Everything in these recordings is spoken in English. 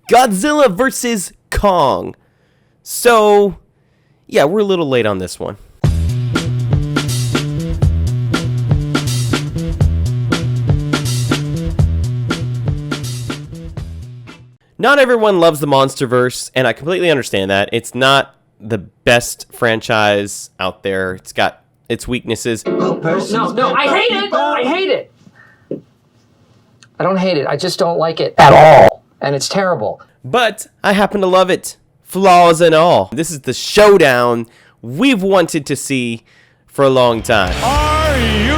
Godzilla versus Kong. So, yeah, we're a little late on this one. Not everyone loves the Monsterverse, and I completely understand that. It's not the best franchise out there. It's got its weaknesses. No, I hate it! I hate it! I don't hate it. I just don't like it at all. And it's terrible. But I happen to love it. Flaws and all. This is the showdown we've wanted to see for a long time. Are you?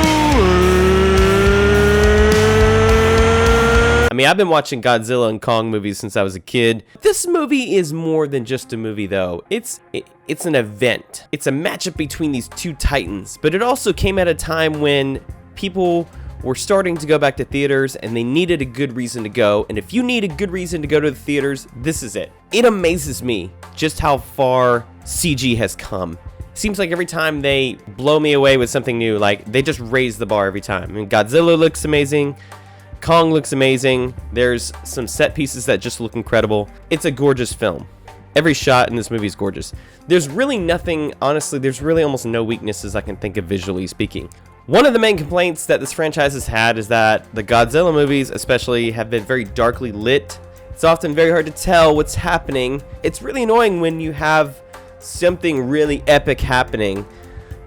I mean, I've been watching Godzilla and Kong movies since I was a kid. This movie is more than just a movie, though. It's an event. It's a matchup between these two titans. But it also came at a time when people were starting to go back to theaters and they needed a good reason to go. And if you need a good reason to go to the theaters, this is it. It amazes me just how far CG has come. Seems like every time they blow me away with something new, like they just raise the bar every time. I mean, Godzilla looks amazing. Kong looks amazing. There's some set pieces that just look incredible. It's a gorgeous film. Every shot in this movie is gorgeous. There's really nothing, honestly, there's really almost no weaknesses I can think of visually speaking. One of the main complaints that this franchise has had is that the Godzilla movies especially have been very darkly lit. It's often very hard to tell what's happening. It's really annoying when you have something really epic happening,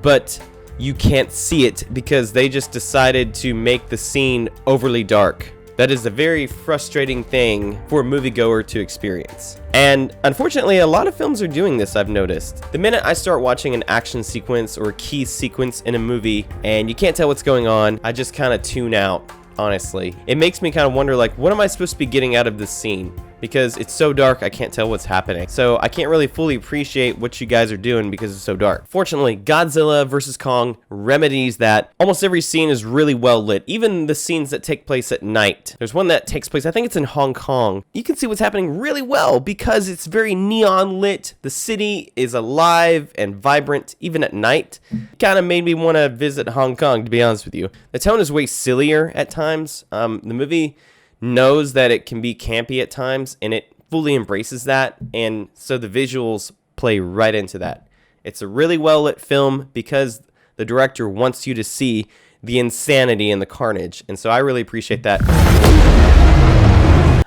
but you can't see it because they just decided to make the scene overly dark. That is a very frustrating thing for a moviegoer to experience. And unfortunately, a lot of films are doing this, I've noticed. The minute I start watching an action sequence or a key sequence in a movie and you can't tell what's going on, I just kind of tune out, honestly. It makes me kind of wonder, like, what am I supposed to be getting out of this scene? Because it's so dark, I can't tell what's happening. So I can't really fully appreciate what you guys are doing because it's so dark. Fortunately, Godzilla vs. Kong remedies that. Almost every scene is really well lit. Even the scenes that take place at night. There's one that takes place, I think it's in Hong Kong. You can see what's happening really well because it's very neon lit. The city is alive and vibrant, even at night. Kind of made me want to visit Hong Kong, to be honest with you. The tone is way sillier at times. The movie knows that it can be campy at times, and it fully embraces that, and so the visuals play right into that. It's a really well lit film because the director wants you to see the insanity and the carnage, and so I really appreciate that.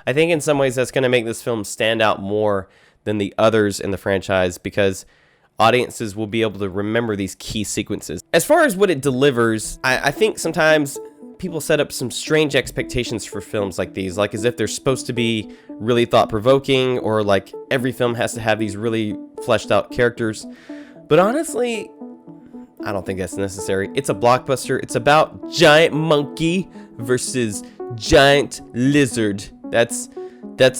I think in some ways that's going to make this film stand out more than the others in the franchise because audiences will be able to remember these key sequences. As far as what it delivers, I think sometimes people set up some strange expectations for films like these, like as if they're supposed to be really thought-provoking or like every film has to have these really fleshed out characters. But honestly, I don't think that's necessary. It's a blockbuster. It's about giant monkey versus giant lizard. That's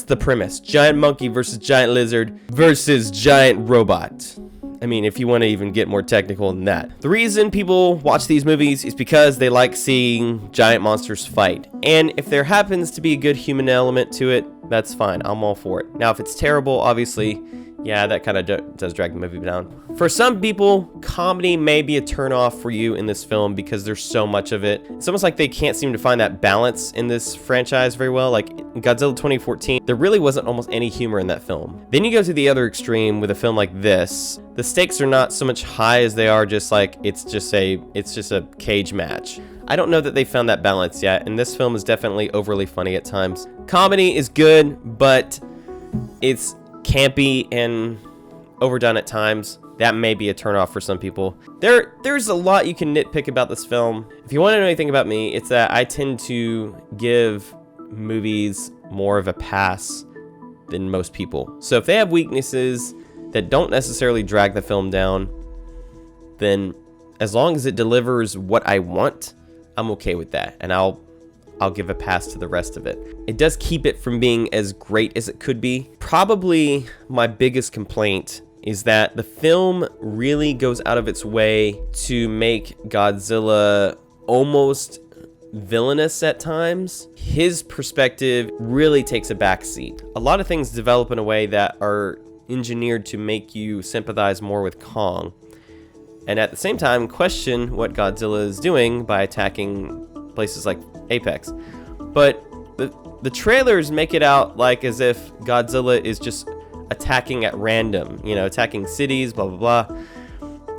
the premise. Giant monkey versus giant lizard versus giant robot. I mean, if you want to even get more technical than that. The reason people watch these movies is because they like seeing giant monsters fight. And if there happens to be a good human element to it, that's fine. I'm all for it. Now, if it's terrible, obviously, yeah, that kind of does drag the movie down. For some people, comedy may be a turnoff for you in this film because there's so much of it. It's almost like they can't seem to find that balance in this franchise very well. Like in Godzilla 2014, there really wasn't almost any humor in that film. Then you go to the other extreme with a film like this. The stakes are not so much high as they are just like it's just a cage match. I don't know that they found that balance yet, and this film is definitely overly funny at times. Comedy is good, but it's campy and overdone at times. That may be a turnoff for some people. There's a lot you can nitpick about this film. If you want to know anything about me, it's that I tend to give movies more of a pass than most people. So if they have weaknesses that don't necessarily drag the film down, then as long as it delivers what I want, I'm okay with that, and I'll give a pass to the rest of it. It does keep it from being as great as it could be. Probably my biggest complaint is that the film really goes out of its way to make Godzilla almost villainous at times. His perspective really takes a backseat. A lot of things develop in a way that are engineered to make you sympathize more with Kong, and at the same time question what Godzilla is doing by attacking places like Apex. But The trailers make it out like as if Godzilla is just attacking at random, you know, attacking cities, blah, blah, blah,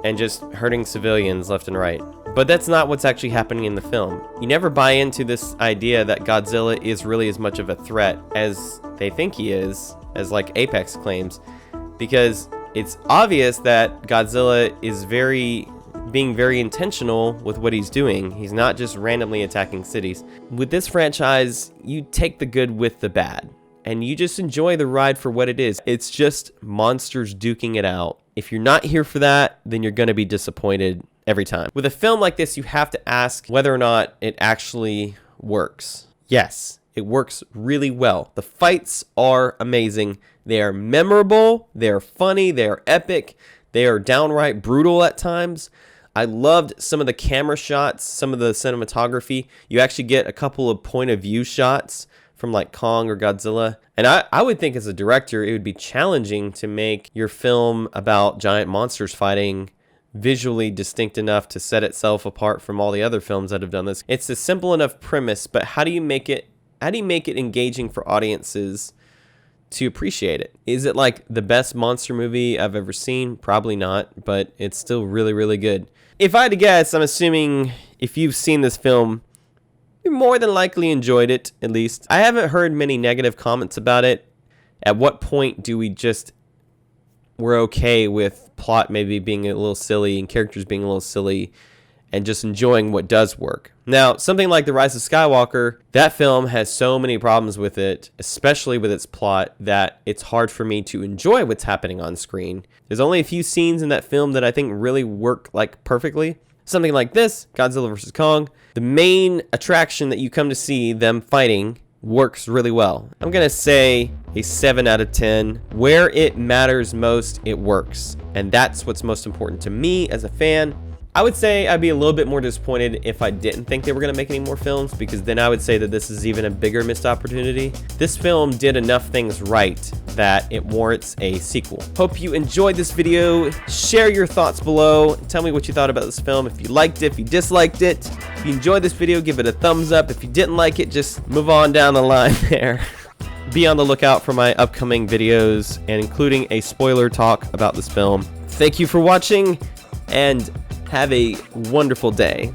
and just hurting civilians left and right. But that's not what's actually happening in the film. You never buy into this idea that Godzilla is really as much of a threat as they think he is, as like Apex claims, because it's obvious that Godzilla is being very intentional with what he's doing. He's not just randomly attacking cities. With this franchise, you take the good with the bad, and you just enjoy the ride for what it is. It's just monsters duking it out. If you're not here for that, then you're going to be disappointed every time. With a film like this, you have to ask whether or not it actually works. Yes, it works really well. The fights are amazing. They are memorable, they are funny, they are epic, they are downright brutal at times. I loved some of the camera shots, some of the cinematography. You actually get a couple of point of view shots from like Kong or Godzilla. And I would think as a director, it would be challenging to make your film about giant monsters fighting visually distinct enough to set itself apart from all the other films that have done this. It's a simple enough premise, but how do you make it engaging for audiences to appreciate it? Is it like the best monster movie I've ever seen? Probably not, but it's still really, really good. If I had to guess, I'm assuming if you've seen this film, you more than likely enjoyed it, at least. I haven't heard many negative comments about it. At what point do we're okay with plot maybe being a little silly and characters being a little silly and just enjoying what does work? Now, something like The Rise of Skywalker, that film has so many problems with it, especially with its plot, that it's hard for me to enjoy what's happening on screen. There's only a few scenes in that film that I think really work like perfectly. Something like this, Godzilla vs. Kong, the main attraction that you come to see them fighting works really well. I'm gonna say a 7 out of 10. Where it matters most, it works. And that's what's most important to me as a fan. I would say I'd be a little bit more disappointed if I didn't think they were going to make any more films, because then I would say that this is even a bigger missed opportunity. This film did enough things right that it warrants a sequel. Hope you enjoyed this video. Share your thoughts below. Tell me what you thought about this film. If you liked it, if you disliked it. If you enjoyed this video, give it a thumbs up. If you didn't like it, just move on down the line there. Be on the lookout for my upcoming videos, and including a spoiler talk about this film. Thank you for watching, and have a wonderful day.